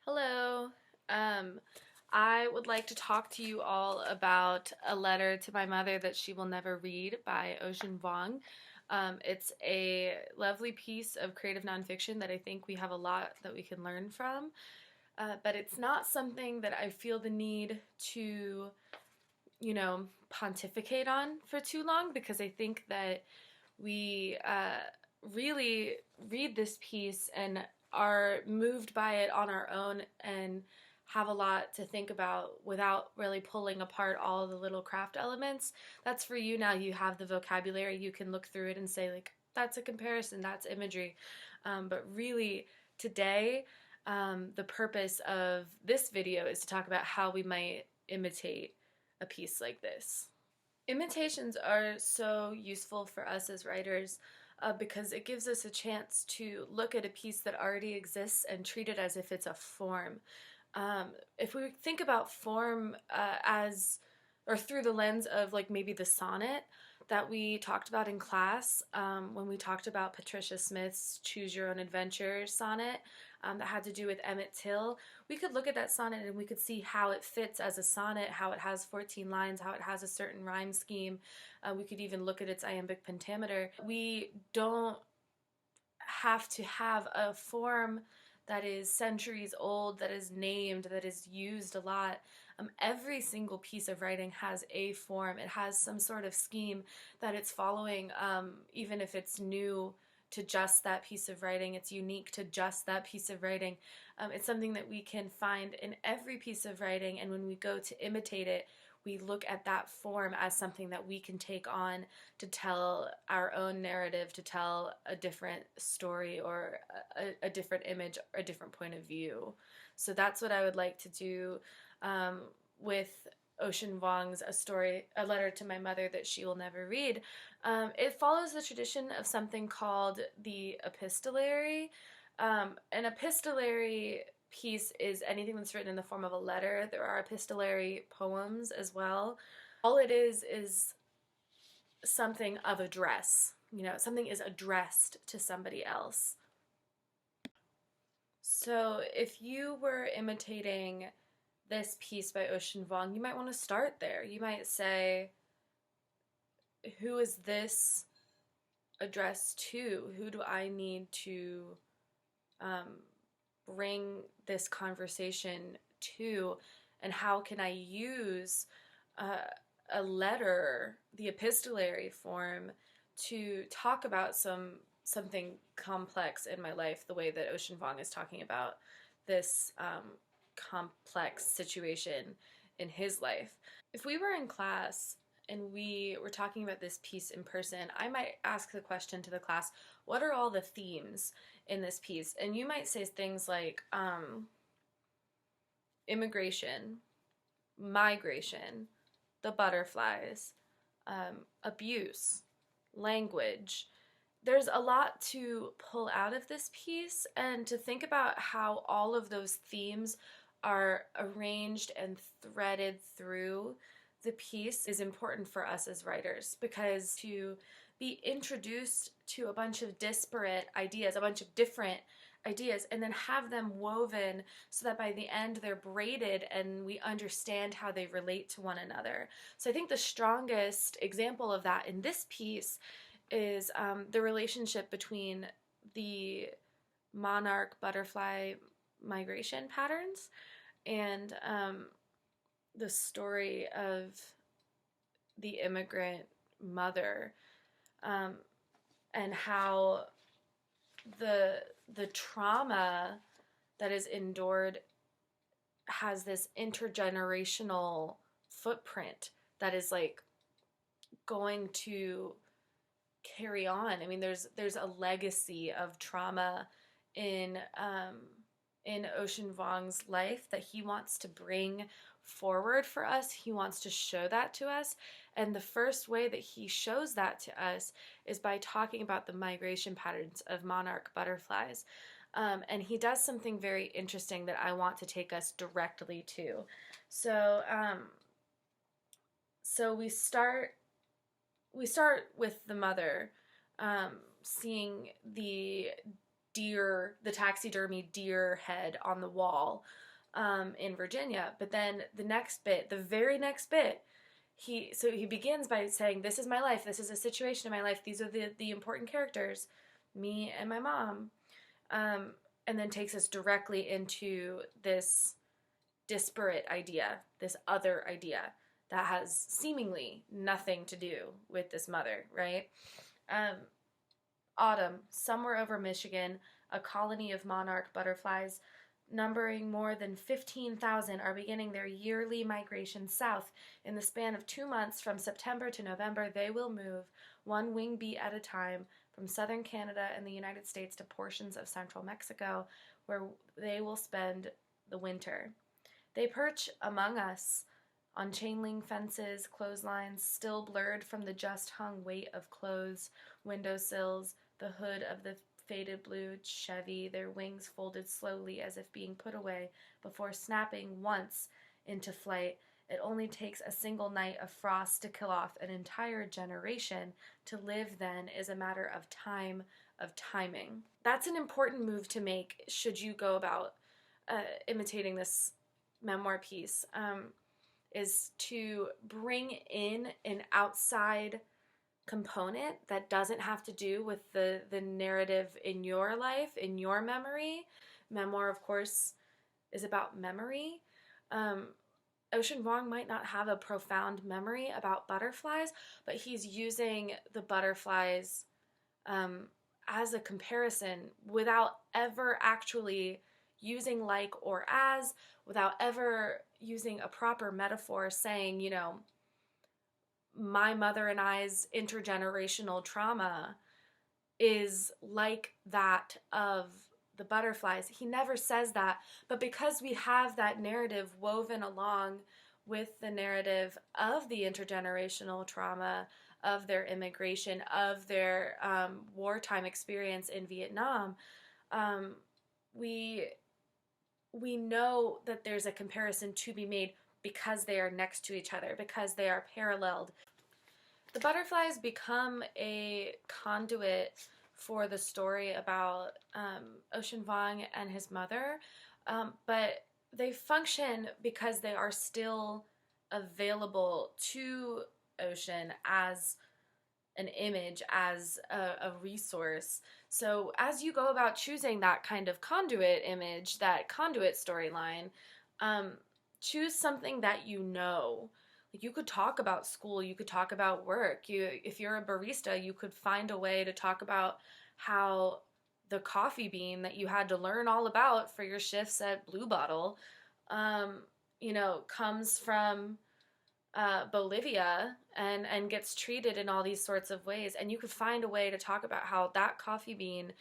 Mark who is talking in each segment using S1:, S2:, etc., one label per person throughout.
S1: Hello. Um, I would like to talk to you all about A Letter to My Mother That She Will Never Read by Ocean Vuong. It's a lovely piece of creative nonfiction that I think we have a lot that we can learn from, but it's not something that I feel the need to, pontificate on for too long because I think that we really read this piece and are moved by it on our own and have a lot to think about without really pulling apart all the little craft elements. That's for you now. You have the vocabulary. You can look through it and say, like, that's a comparison, that's imagery. But really, today, the purpose of this video is to talk about how we might imitate a piece like this. Imitations are so useful for us as writers because it gives us a chance to look at a piece that already exists and treat it as if it's a form. If we think about form as, or through the lens of like maybe the sonnet that we talked about in class when we talked about Patricia Smith's Choose Your Own Adventure sonnet that had to do with Emmett Till, we could look at that sonnet and we could see how it fits as a sonnet, how it has 14 lines, how it has a certain rhyme scheme. We could even look at its iambic pentameter. We don't have to have a form that is centuries old, that is named, that is used a lot. Every single piece of writing has a form. It has some sort of scheme that it's following, even if it's new to just that piece of writing. It's unique to just that piece of writing. It's something that we can find in every piece of writing, and when we go to imitate it, we look at that form as something that we can take on to tell our own narrative, to tell a different story or a different image, or a different point of view. So that's what I would like to do with Ocean Vuong's A Letter to My Mother That She Will Never Read. It follows the tradition of something called the epistolary. An epistolary piece is anything that's written in the form of a letter. There are epistolary poems as well. All it is something of address. Something is addressed to somebody else. So if you were imitating this piece by Ocean Vuong, you might want to start there. You might say, who is this addressed to? Who do I need to bring this conversation to? And how can I use a letter, the epistolary form, to talk about something complex in my life, the way that Ocean Vuong is talking about this complex situation in his life. If we were in class and we were talking about this piece in person, I might ask the question to the class, what are all the themes in this piece? And you might say things like immigration, migration, the butterflies, abuse, language. There's a lot to pull out of this piece, and to think about how all of those themes are arranged and threaded through the piece is important for us as writers, because to be introduced to a bunch of disparate ideas, a bunch of different ideas, and then have them woven so that by the end they're braided and we understand how they relate to one another. So I think the strongest example of that in this piece is the relationship between the monarch butterfly migration patterns and the story of the immigrant mother, and how the trauma that is endured has this intergenerational footprint that is like going to carry on. I mean, there's a legacy of trauma in Ocean Vuong's life that he wants to bring forward for us. He wants to show that to us, and the first way that he shows that to us is by talking about the migration patterns of monarch butterflies. And he does something very interesting that I want to take us directly to. So we start with the mother, seeing the the taxidermy deer head on the wall in Virginia. But then the very next bit, he begins by saying, "This is my life. This is a situation in my life. These are the important characters, me and my mom," and then takes us directly into this disparate idea, this other idea that has seemingly nothing to do with this mother, right? Autumn, somewhere over Michigan, a colony of monarch butterflies numbering more than 15,000 are beginning their yearly migration south. In the span of 2 months, from September to November, they will move one wing beat at a time from southern Canada and the United States to portions of central Mexico, where they will spend the winter. They perch among us on chain link fences, clotheslines, still blurred from the just hung weight of clothes, windowsills, the hood of the faded blue Chevy, their wings folded slowly as if being put away before snapping once into flight. It only takes a single night of frost to kill off an entire generation. To live then is a matter of time, of timing. That's an important move to make should you go about imitating this memoir piece, is to bring in an outside component that doesn't have to do with the narrative in your life, in your memory. Memoir, of course, is about memory. Ocean Vuong might not have a profound memory about butterflies, but he's using the butterflies as a comparison without ever actually using like or as, without ever using a proper metaphor, saying, you know, my mother and I's intergenerational trauma is like that of the butterflies. He never says that, but because we have that narrative woven along with the narrative of the intergenerational trauma, of their immigration, of their wartime experience in Vietnam, we know that there's a comparison to be made because they are next to each other, because they are paralleled. The butterflies become a conduit for the story about Ocean Vuong and his mother, but they function because they are still available to Ocean as an image, as a resource. So as you go about choosing that kind of conduit image, that conduit storyline, choose something that you know. Like, you could talk about school, you could talk about work. If you're a barista, you could find a way to talk about how the coffee bean that you had to learn all about for your shifts at Blue Bottle, comes from Bolivia and gets treated in all these sorts of ways. And you could find a way to talk about how that coffee bean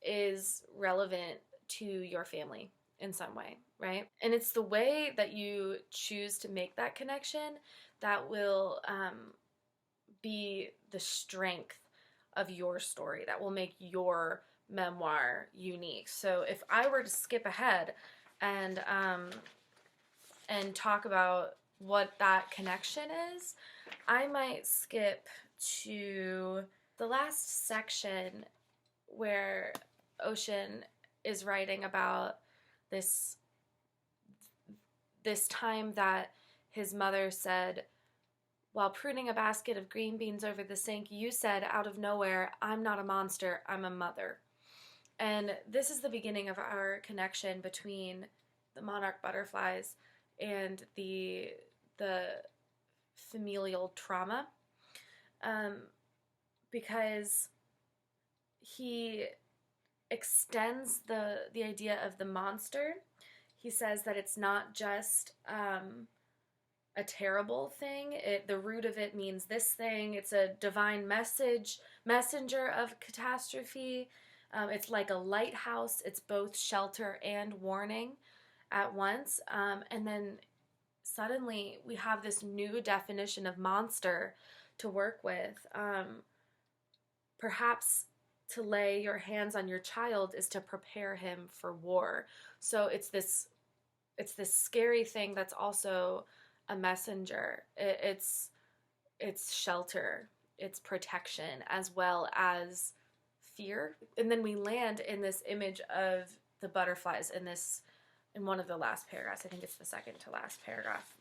S1: is relevant to your family in some way, right? And it's the way that you choose to make that connection that will be the strength of your story, that will make your memoir unique. So if I were to skip ahead and talk about what that connection is, I might skip to the last section where Ocean is writing about this time that his mother said, while pruning a basket of green beans over the sink, you said out of nowhere, "I'm not a monster, I'm a mother." And this is the beginning of our connection between the monarch butterflies and the familial trauma, because he extends the idea of the monster. He says that it's not just a terrible thing. The root of it means this thing. It's a divine messenger of catastrophe. It's like a lighthouse. It's both shelter and warning at once. And then suddenly we have this new definition of monster to work with. Perhaps to lay your hands on your child is to prepare him for war. So it's this scary thing that's also a messenger. It's shelter, it's protection, as well as fear. And then we land in this image of the butterflies in one of the last paragraphs. I think it's the second to last paragraph.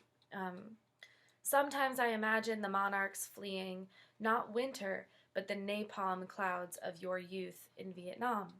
S1: Sometimes I imagine the monarchs fleeing, not winter, but the napalm clouds of your youth in Vietnam.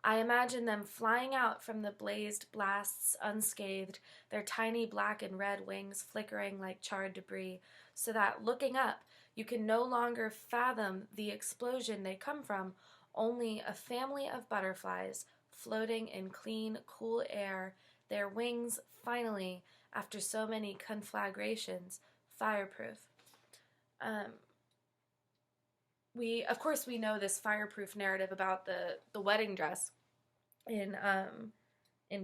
S1: I imagine them flying out from the blazed blasts unscathed, their tiny black and red wings flickering like charred debris, so that, looking up, you can no longer fathom the explosion they come from, only a family of butterflies floating in clean, cool air, their wings finally, after so many conflagrations, fireproof. Of course, we know this fireproof narrative about the wedding dress in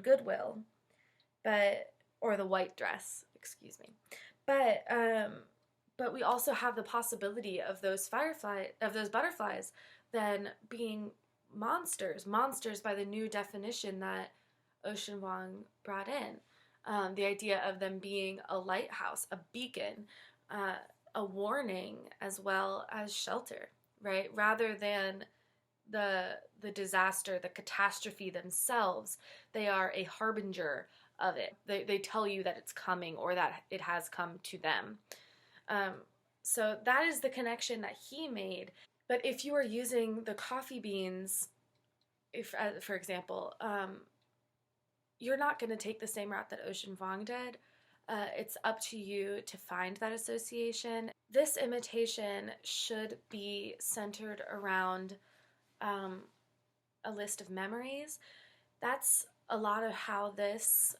S1: Goodwill, or the white dress, excuse me, but we also have the possibility of those butterflies then being monsters by the new definition that Ocean Vuong brought in. The idea of them being a lighthouse, a beacon, a warning, as well as shelter, right? Rather than the disaster, the catastrophe themselves, they are a harbinger of it. They tell you that it's coming or that it has come to them. So that is the connection that he made. But if you are using the coffee beans, for example, you're not going to take the same route that Ocean Vuong did. It's up to you to find that association. This imitation should be centered around a list of memories. That's a lot of how this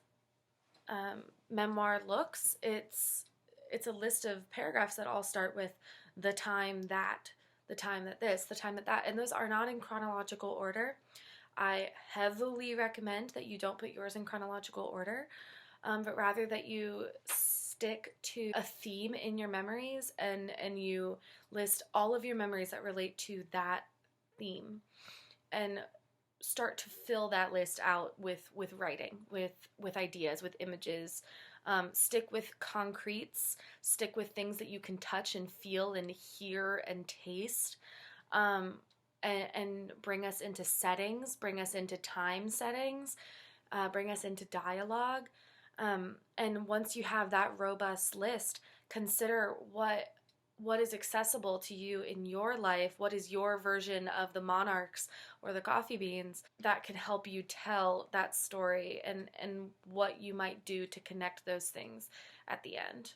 S1: memoir looks. It's a list of paragraphs that all start with the time that, the time that this, the time that that, and those are not in chronological order. I heavily recommend that you don't put yours in chronological order, but rather that you stick to a theme in your memories and you list all of your memories that relate to that theme and start to fill that list out with writing, with ideas, with images. Stick with concretes, stick with things that you can touch and feel and hear and taste, and bring us into settings, bring us into time settings, bring us into dialogue. And once you have that robust list, consider what is accessible to you in your life, what is your version of the monarchs or the coffee beans that can help you tell that story, and what you might do to connect those things at the end.